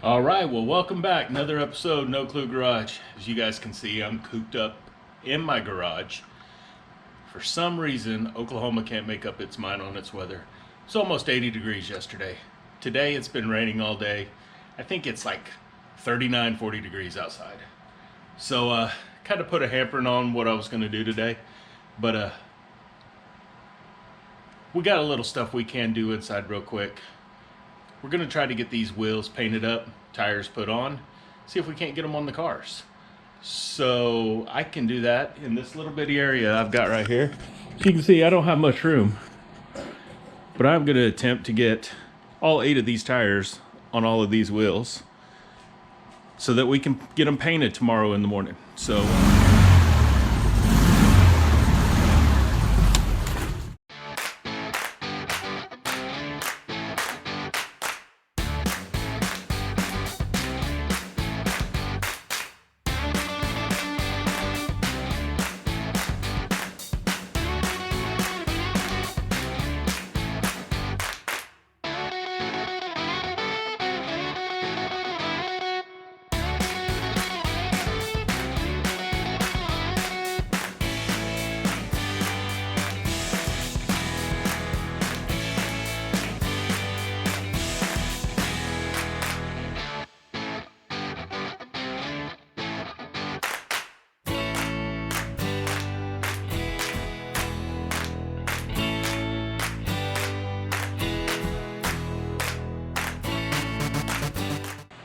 All right, well, welcome back. Another episode, No Clue Garage. As you guys can see, I'm cooped up in my garage. For some reason, Oklahoma can't make up its mind on its weather. It's almost 80 degrees yesterday. Today, it's been raining all day. I think it's like 39, 40 degrees outside. So, kind of put a hampering on what I was going to do today. But, we got a little stuff we can do inside real quick. We're going to try to get these wheels painted up, tires put on, see if we can't get them on the cars. So I can do that in this little bitty area I've got right here. So you can see I don't have much room, but I'm going to attempt to get all 8 of these tires on all of these wheels so that we can get them painted tomorrow in the morning. So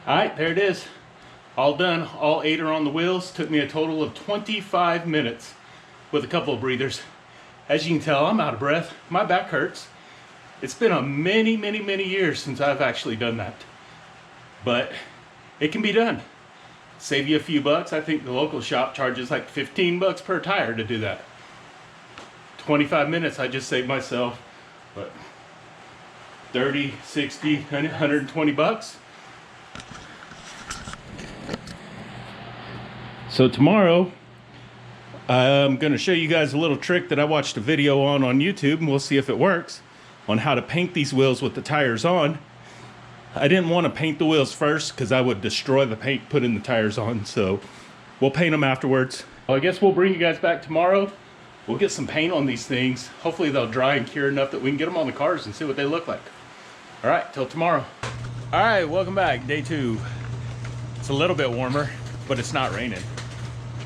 all right, there it is. All done. All 8 are on the wheels. Took me a total of 25 minutes with a couple of breathers. As you can tell, I'm out of breath. My back hurts. It's been a many years since I've actually done that. But it can be done. Save you a few bucks. I think the local shop charges like 15 bucks per tire to do that. 25 minutes, I just saved myself, what, 30, 60, 120 bucks. So tomorrow, I'm going to show you guys a little trick that I watched a video on YouTube, and we'll see if it works, on how to paint these wheels with the tires on. I didn't want to paint the wheels first because I would destroy the paint putting the tires on, so we'll paint them afterwards. Well, I guess we'll bring you guys back tomorrow. We'll get some paint on these things. Hopefully they'll dry and cure enough that we can get them on the cars and see what they look like. All right, till tomorrow. All right, welcome back, day 2. It's a little bit warmer, but it's not raining.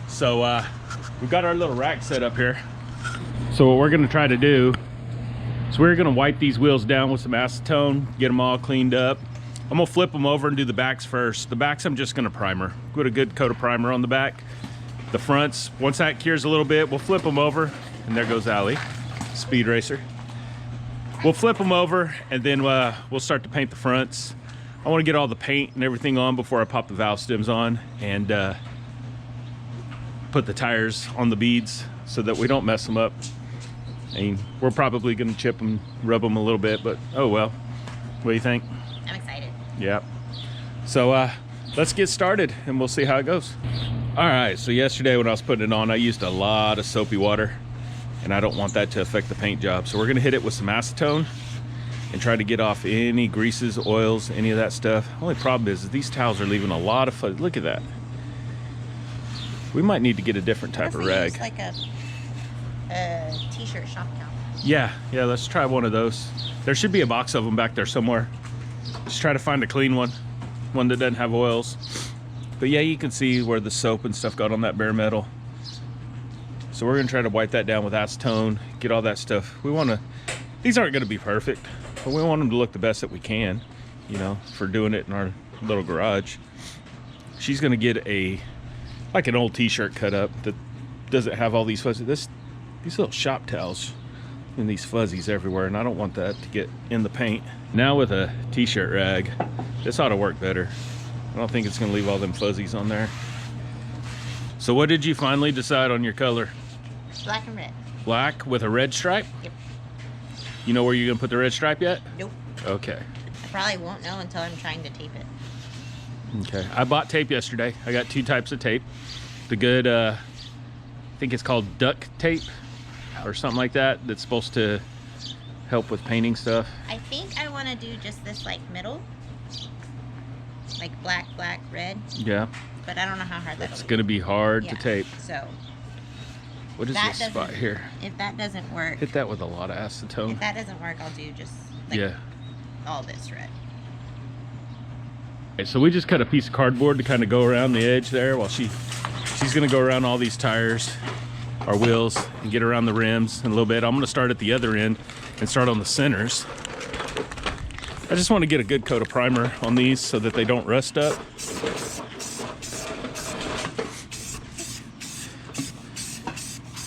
So we've got our little rack set up here. So what we're gonna try to do is we're gonna wipe these wheels down with some acetone, get them all cleaned up. I'm gonna flip them over and do the backs first. The backs I'm just gonna primer. Put a good coat of primer on the back. The fronts, once that cures a little bit, we'll flip them over, and there goes Allie, speed racer. We'll flip them over, and then we'll start to paint the fronts. I wanna get all the paint and everything on before I pop the valve stems on, and put the tires on the beads so that we don't mess them up. I mean, we're probably gonna chip them, rub them a little bit, but oh well. What do you think? I'm excited. Yeah. So let's get started and we'll see how it goes. All right, so yesterday when I was putting it on, I used a lot of soapy water, and I don't want that to affect the paint job. So we're gonna hit it with some acetone and try to get off any greases, oils, any of that stuff. Only problem is these towels are leaving a lot of fuzz. Look at that. We might need to get a different type of rag. Like a t-shirt shop towel. Yeah, let's try one of those. There should be a box of them back there somewhere. Just try to find a clean one that doesn't have oils. But yeah, you can see where the soap and stuff got on that bare metal. So we're gonna try to wipe that down with acetone, get all that stuff. These aren't gonna be perfect, but we want them to look the best that we can, you know, for doing it in our little garage. She's gonna get like an old t-shirt cut up that doesn't have all these fuzzies. These little shop towels and these fuzzies everywhere, and I don't want that to get in the paint. Now with a t-shirt rag, this ought to work better. I don't think it's gonna leave all them fuzzies on there. So what did you finally decide on your color? Black and red. Black with a red stripe? Yep. You know where you're gonna put the red stripe yet? Nope. Okay. I probably won't know until I'm trying to tape it. Okay, I bought tape yesterday. I got 2 types of tape. The good, I think it's called duct tape or something like that. That's supposed to help with painting stuff. I think I want to do just this like middle. like black, red. Yeah. But I don't know how hard that'll It's be. going to be hard to Yeah, tape. So. What is That this spot doesn't- here? If that doesn't work, Hit that with a lot of acetone. if that doesn't work, I'll do just like Yeah. all this red. Okay, so we just cut a piece of cardboard to kind of go around the edge there while she's going to go around all these tires, our wheels, and get around the rims in a little bit. I'm going to start at the other end and start on the centers. I just want to get a good coat of primer on these so that they don't rust up.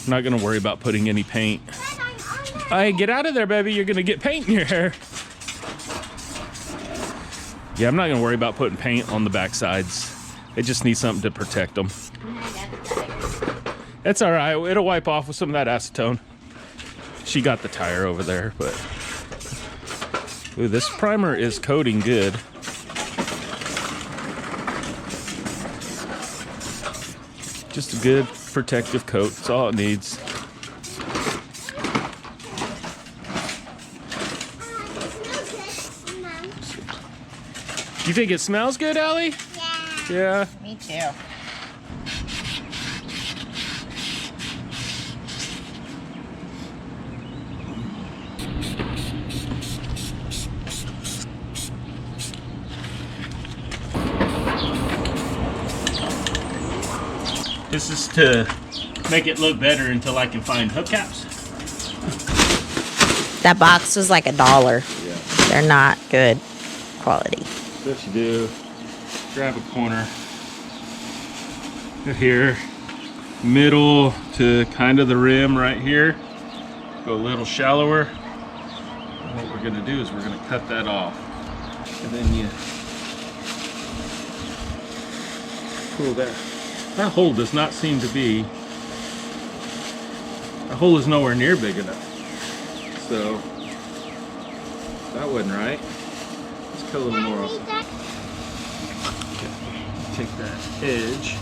I'm not going to worry about putting any paint. Hey, get out of there, baby. You're going to get paint in your hair. Yeah, I'm not going to worry about putting paint on the back sides. It just needs something to protect them. It's all right. It'll wipe off with some of that acetone. She got the tire over there, but... Ooh, this primer is coating good. Just a good protective coat. That's all it needs. You think it smells good, Allie? Yeah. Yeah. Me too. This is to make it look better until I can find hubcaps. That box was like $1. Yeah. They're not good quality. What you do, grab a corner here, middle to kind of the rim right here, go a little shallower. And what we're going to do is we're going to cut that off, and then you pull that. That hole does not seem to be, that hole is nowhere near big enough, so that wasn't right. Let's cut a little more off. Take that edge.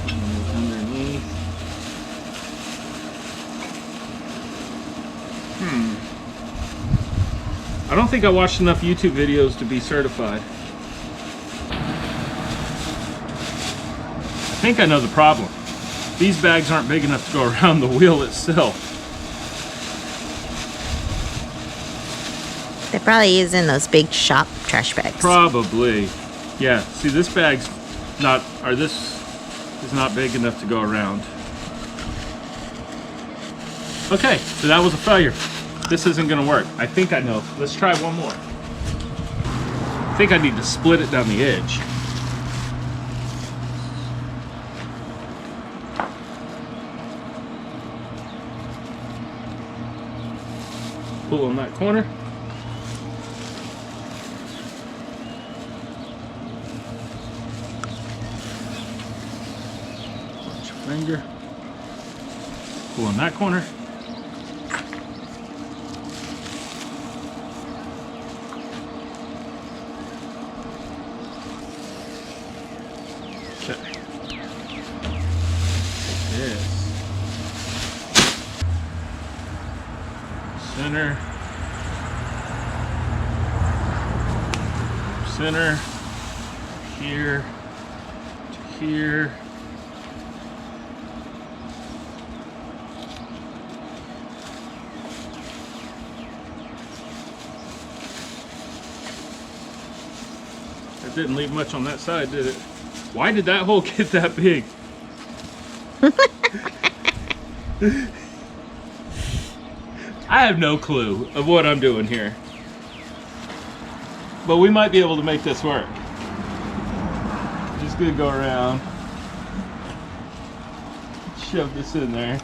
And underneath. I don't think I watched enough YouTube videos to be certified. I think I know the problem. These bags aren't big enough to go around the wheel itself. They probably use in those big shop trash bags. Probably. Yeah, see this bag's not, or this is not big enough to go around. Okay, so that was a failure. This isn't gonna work. I think I know. Let's try one more. I think I need to split it down the edge. Pull on that corner. Watch your finger. Pull on that corner. Okay. This. Center. Center. Here. To here. That didn't leave much on that side, did it? Why did that hole get that big? I have no clue of what I'm doing here. But we might be able to make this work. Just gonna go around. Shove this in there.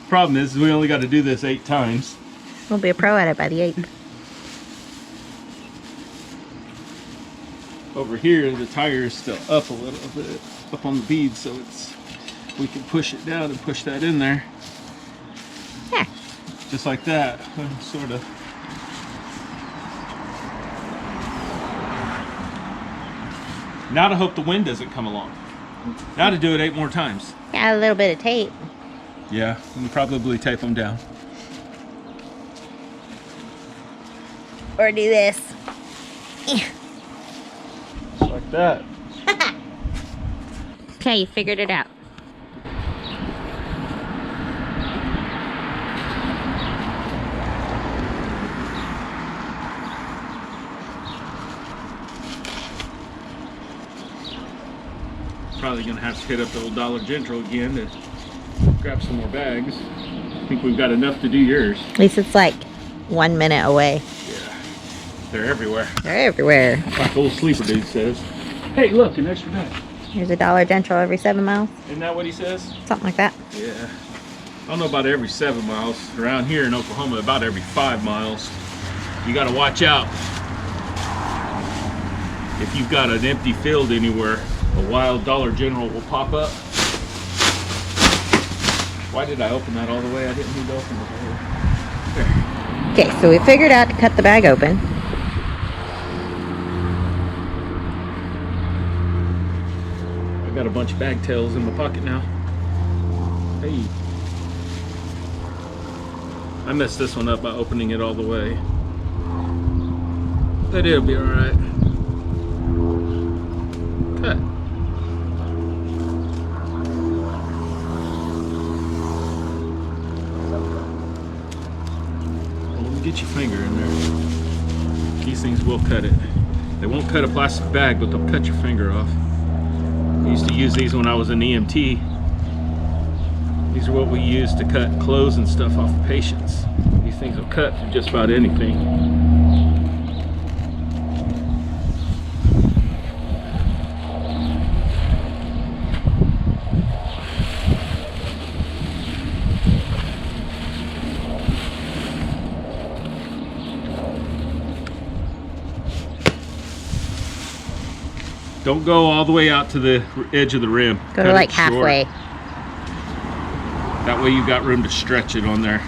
Problem is, we only got to do this 8 times. We'll be a pro at it by the 8th. Over here, the tire is still up a little bit, up on the bead, so we can push it down and push that in there. Yeah. Just like that, sort of. Now to hope the wind doesn't come along. Now to do it 8 more times. Yeah, a little bit of tape. Yeah, and probably tape them down. Or do this. Just like that. Okay, you figured it out. Probably gonna have to hit up the old Dollar General again to grab some more bags. I think we've got enough to do yours. At least it's like 1 minute away. Yeah, they're everywhere. They're everywhere. Like old sleeper dude says. Hey, look, an extra bag. There's a Dollar General every 7 miles. Isn't that what he says? Something like that. Yeah. I don't know about every 7 miles. Around here in Oklahoma, about every 5 miles. You gotta watch out. If you've got an empty field anywhere, a wild Dollar General will pop up. Why did I open that all the way? I didn't need to open it all the way. There. Okay, so we figured out to cut the bag open. I got a bunch of bag tails in my pocket now. Hey. I messed this one up by opening it all the way. But it'll be alright. Cut. Get your finger in there. These things will cut it. They won't cut a plastic bag, but they'll cut your finger off. I used to use these when I was an EMT. These are what we use to cut clothes and stuff off of patients. These things will cut through just about anything. Don't go all the way out to the edge of the rim. Go to like halfway. That way you've got room to stretch it on there.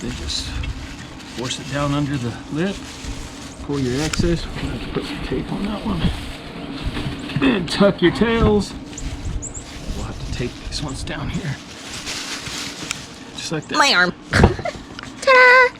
Then just force it down under the lip. Pull your excess. We'll have to put some tape on that one. And tuck your tails. We'll have to tape these ones down here. Just like that. My arm. Ta-da!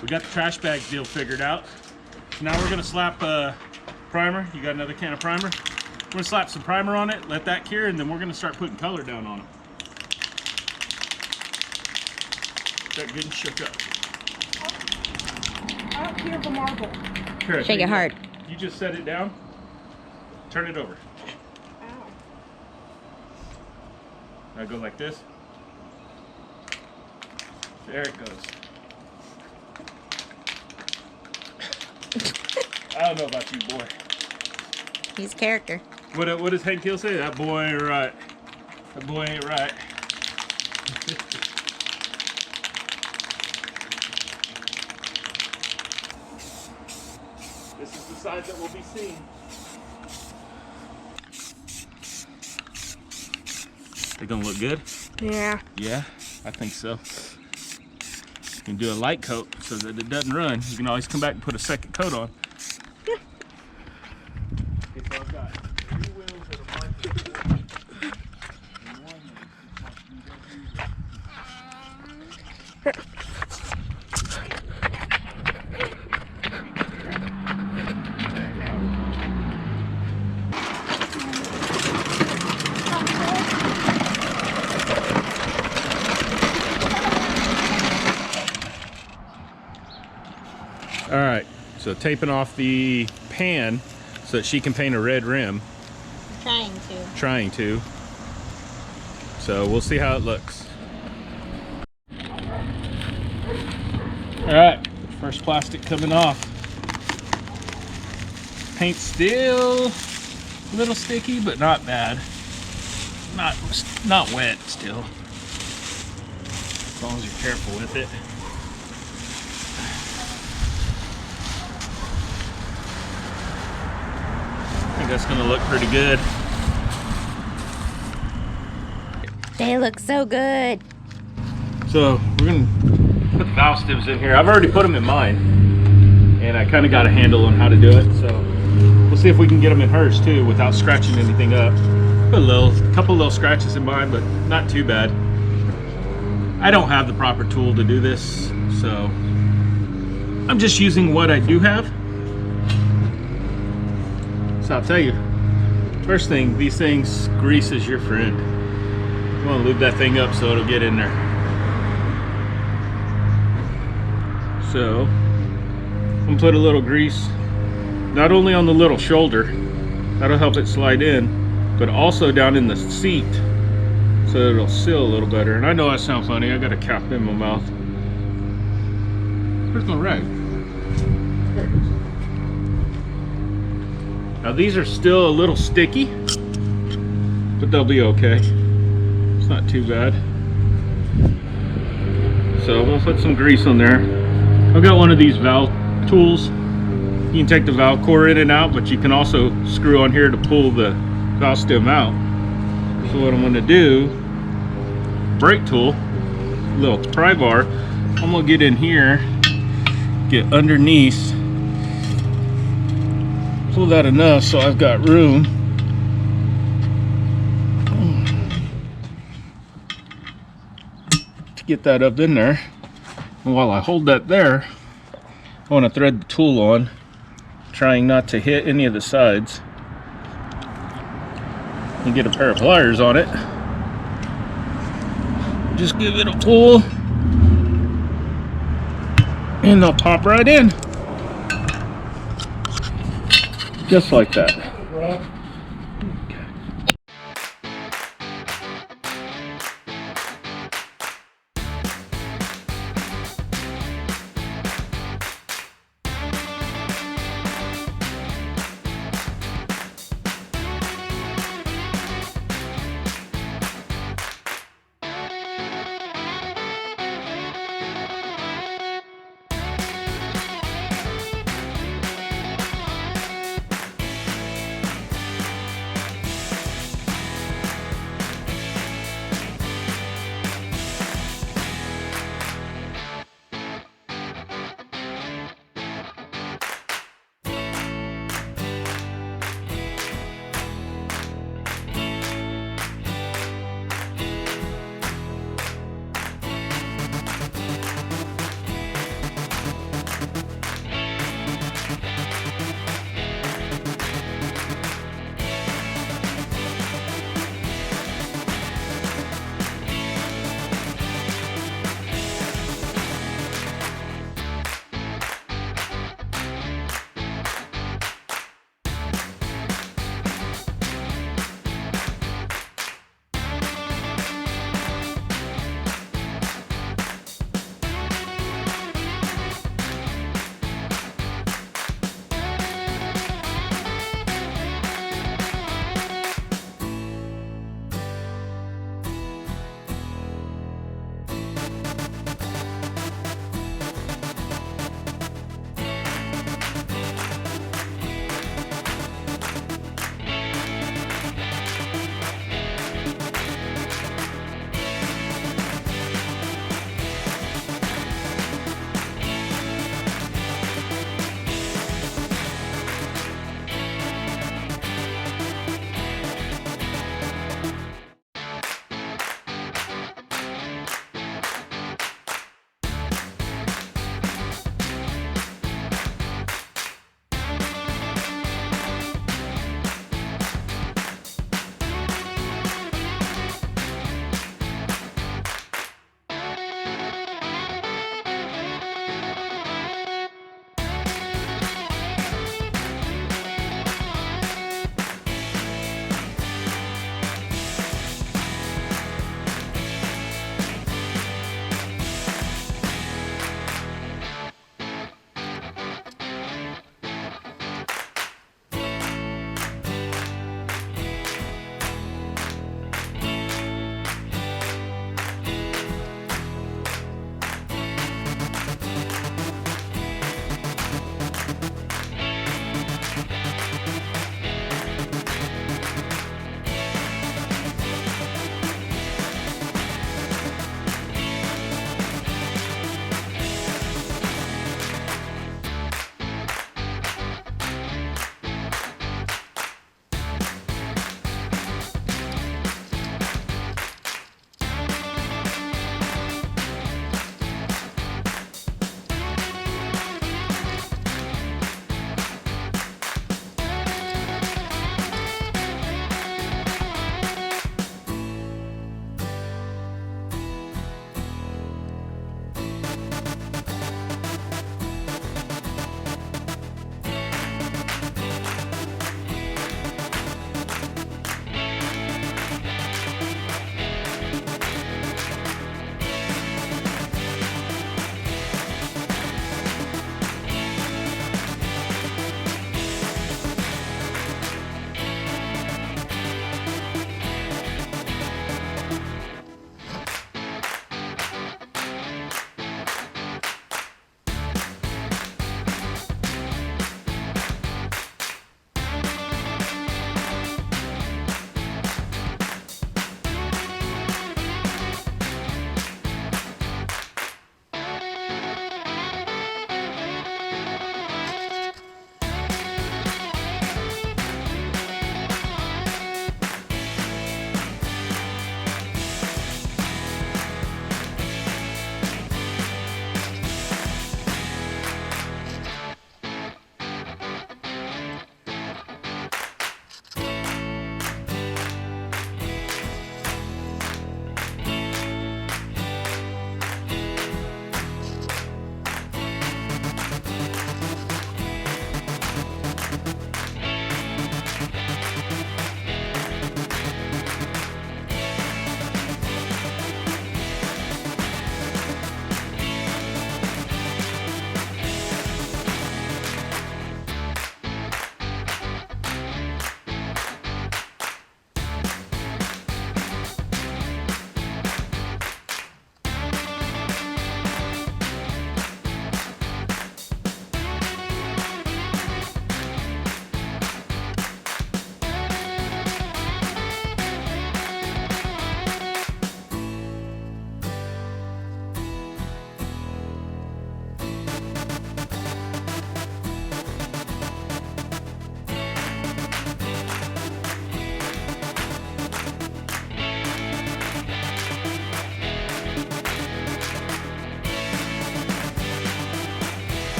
We got the trash bag deal figured out. Now we're gonna slap primer. You got another can of primer? We're gonna slap some primer on it, let that cure, and then we're gonna start putting color down on it. That good and shook up. I don't care for marble. Here, Shake it hard. You just set it down. Turn it over. Ow. Now go like this. There it goes. I don't know about you, boy. He's a character. What does Hank Hill say? That boy ain't right. That boy ain't right. This is the side that will be seen. They gonna look good? Yeah. Yeah, I think so. You can do a light coat so that it doesn't run. You can always come back and put a second coat on. Yeah. Okay, so I've got 3 wheels that are marked. And one All right, so So taping off the pan so that she can paint a red rim. Trying to. So we'll see how it looks. All right, first plastic coming off. Paint still a little sticky, but not bad. Not wet still. As long as you're careful with it. I think that's gonna look pretty good. They look so good. So we're gonna put the valve stems in here. I've already put them in mine, and I kind of got a handle on how to do it. So we'll see if we can get them in hers too without scratching anything up. Put a couple little scratches in mine, but not too bad. I don't have the proper tool to do this, so I'm just using what I do have. So I'll tell you, first thing, these things, grease is your friend. You want to lube that thing up so it'll get in there. So I'm gonna put a little grease not only on the little shoulder, that'll help it slide in, but also down in the seat so that it'll seal a little better. And I know I sound funny, I got a cap in my mouth. Where's my rag? There it is. Now these are still a little sticky, but they'll be okay. It's not too bad. So we'll put some grease on there. I've got one of these valve tools. You can take the valve core in and out, but you can also screw on here to pull the valve stem out. So what I'm going to do, brake tool, little pry bar, I'm going to get in here, get underneath, pull that enough so I've got room. To get that up in there. And while I hold that there, I want to thread the tool on, trying not to hit any of the sides. And get a pair of pliers on it. Just give it a pull, and they'll pop right in. Just like that.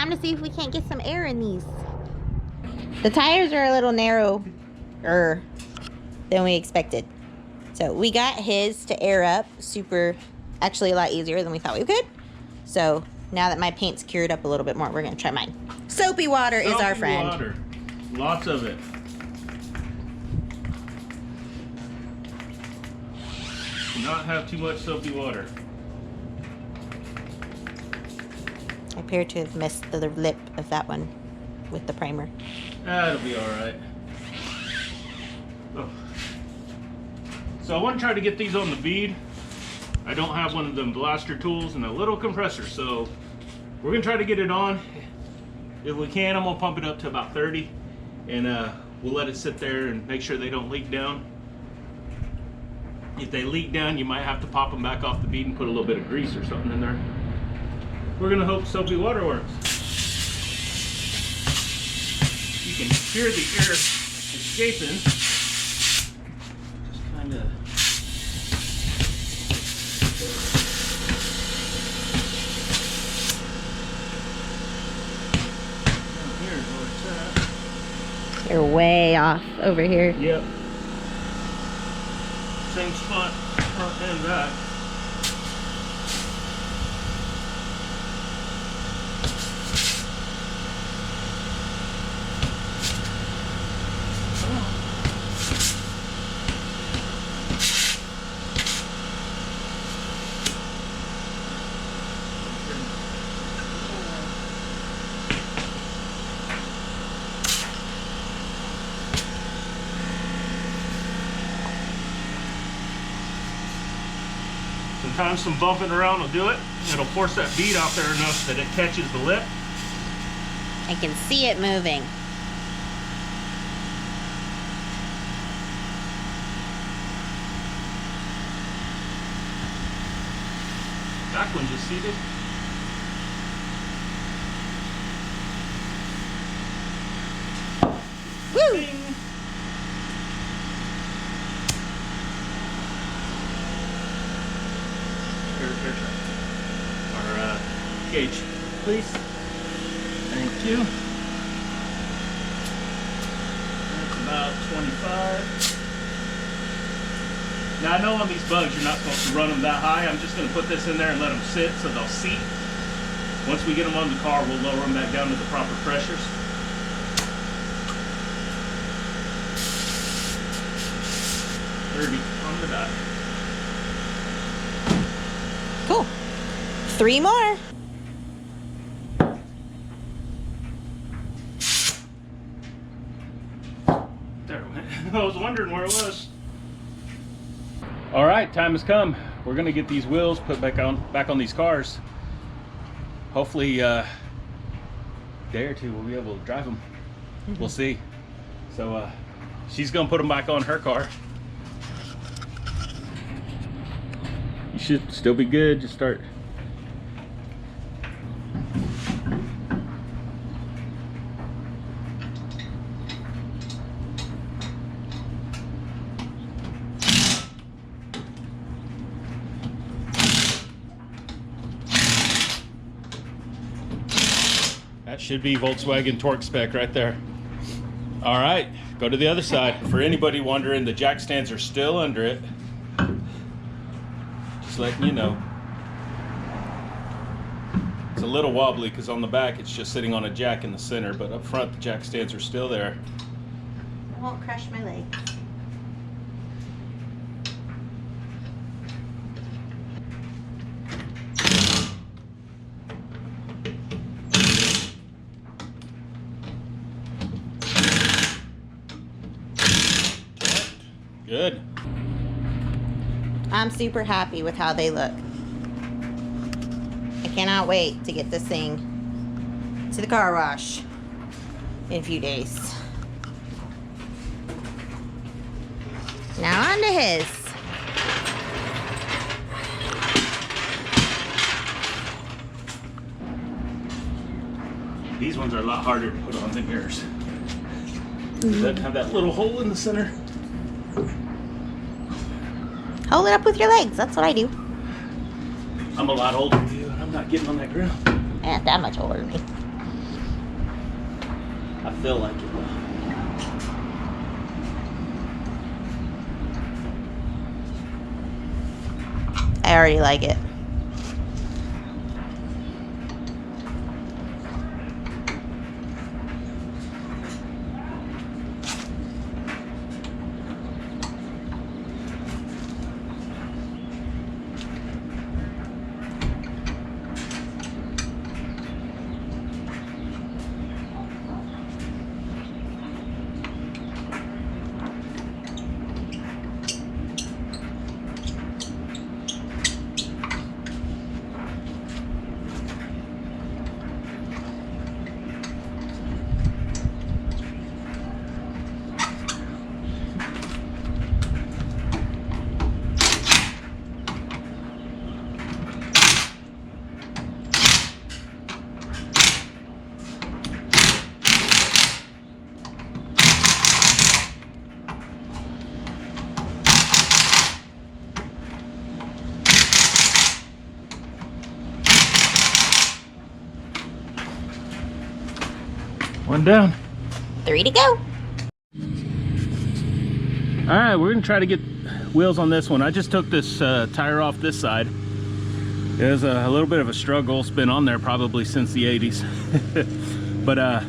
time to see if we can't get some air in these. The tires are a little narrower than we expected. So we got his to air up actually a lot easier than we thought we could. So now that my paint's cured up a little bit more, we're gonna try mine. Soapy water is our friend. Water. Lots of it. Do not have too much soapy water. I appear to have missed the lip of that one with the primer. That'll be all right. Oh. So I want to try to get these on the bead. I don't have one of them blaster tools and a little compressor, so we're gonna try to get it on. If we can, I'm gonna pump it up to about 30, and we'll let it sit there and make sure they don't leak down. If they leak down, you might have to pop them back off the bead and put a little bit of grease or something in there. We're gonna hope soapy water works. You can hear the air escaping. Just kind of. Here's where it's at. You're way off over here. Yep. Same spot, front and back. Sometimes some bumping around will do it. It'll force that bead out there enough that it catches the lip. I can see it moving. Back one just seated. Woo! Bing. Our gauge, please. Thank you. That's about 25. Now I know on these bugs you're not supposed to run them that high. I'm just going to put this in there and let them sit so they'll seat. Once we get them on the car, we'll lower them back down to the proper pressures. On the dot. Cool. 3 more. There it went. I was wondering where it was. All right, time has come. We're gonna get these wheels put back on these cars. Hopefully, day or two we'll be able to drive them. We'll see. So she's gonna put them back on her car. You should still be good. Just start. That should be Volkswagen torque spec right there. All right, go to the other side. For anybody wondering, the jack stands are still under it. Just letting you know. It's a little wobbly because on the back it's just sitting on a jack in the center, but up front the jack stands are still there. I won't crush my leg. Good. I'm super happy with how they look. I cannot wait to get this thing to the car wash in a few days. Now on to his. These ones are a lot harder to put on than yours. Doesn't have that little hole in the center. Hold it up with your legs. That's what I do. I'm a lot older than you, and I'm not getting on that ground. Not that much older than me. I feel like it though. I already like it. One down. 3 to go. All right, we're gonna try to get wheels on this one. I just took this tire off this side. It was a little bit of a struggle. It's been on there probably since the 80s. But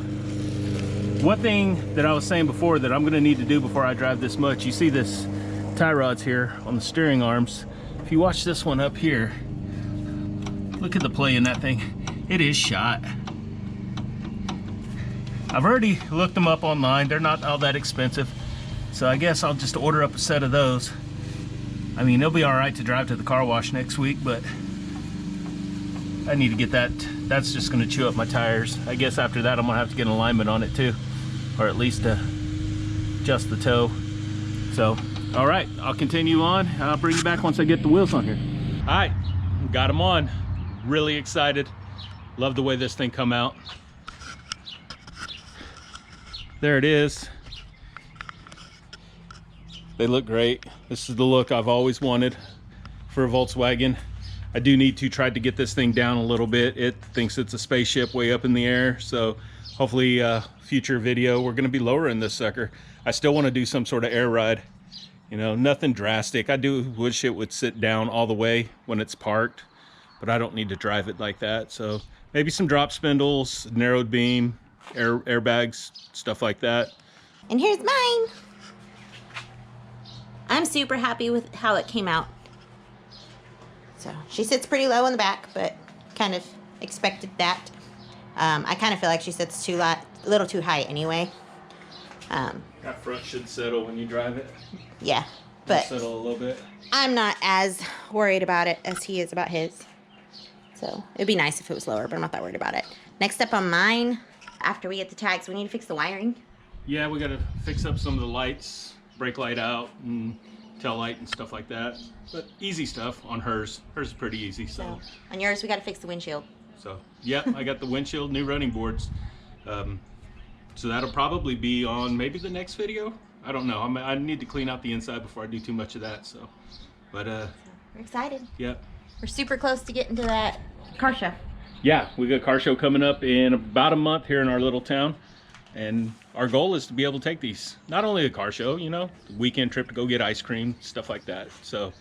one thing that I was saying before that I'm gonna need to do before I drive this much, you see this tie rods here on the steering arms. If you watch this one up here, look at the play in that thing. It is shot. I've already looked them up online. They're not all that expensive. So I guess I'll just order up a set of those. I mean, they'll be all right to drive to the car wash next week, but I need to get that. That's just gonna chew up my tires. I guess after that, I'm gonna have to get an alignment on it too, or at least adjust the toe. So, all right, I'll continue on. I'll bring you back once I get the wheels on here. All right, got them on. Really excited. Love the way this thing come out. There it is. They look great. This is the look I've always wanted for a Volkswagen. I do need to try to get this thing down a little bit. It thinks it's a spaceship way up in the air. So hopefully future video, we're gonna be lowering this sucker. I still wanna do some sort of air ride. You know, nothing drastic. I do wish it would sit down all the way when it's parked, but I don't need to drive it like that. So maybe some drop spindles, narrowed beam, airbags, stuff like that. And here's mine. I'm super happy with how it came out. So she sits pretty low in the back, but kind of expected that. I kind of feel like she sits a little too high anyway. That front should settle when you drive it. Yeah, but Settle a little bit. I'm not as worried about it as he is about his. So it'd be nice if it was lower, but I'm not that worried about it. Next up on mine, after we get the tags, we need to fix the wiring. Yeah, we gotta fix up some of the lights, brake light out and tail light and stuff like that. But easy stuff on hers. Hers is pretty easy. So on yours, we got to fix the windshield. So yeah, I got the windshield, new running boards. So that'll probably be on maybe the next video. I don't know. I need to clean out the inside before I do too much of that. So, but we're excited. Yeah. We're super close to getting to that car show. Yeah, we got a car show coming up in about a month here in our little town. And our goal is to be able to take these, not only a car show, you know, weekend trip to go get ice cream, stuff like that. So,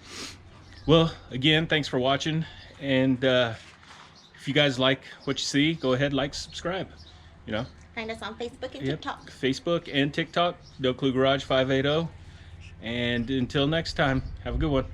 well, again, thanks for watching. And if you guys like what you see, go ahead, like, subscribe, you know. Find us on Facebook and TikTok. Facebook and TikTok, Del Clue Garage 580. And until next time, have a good one.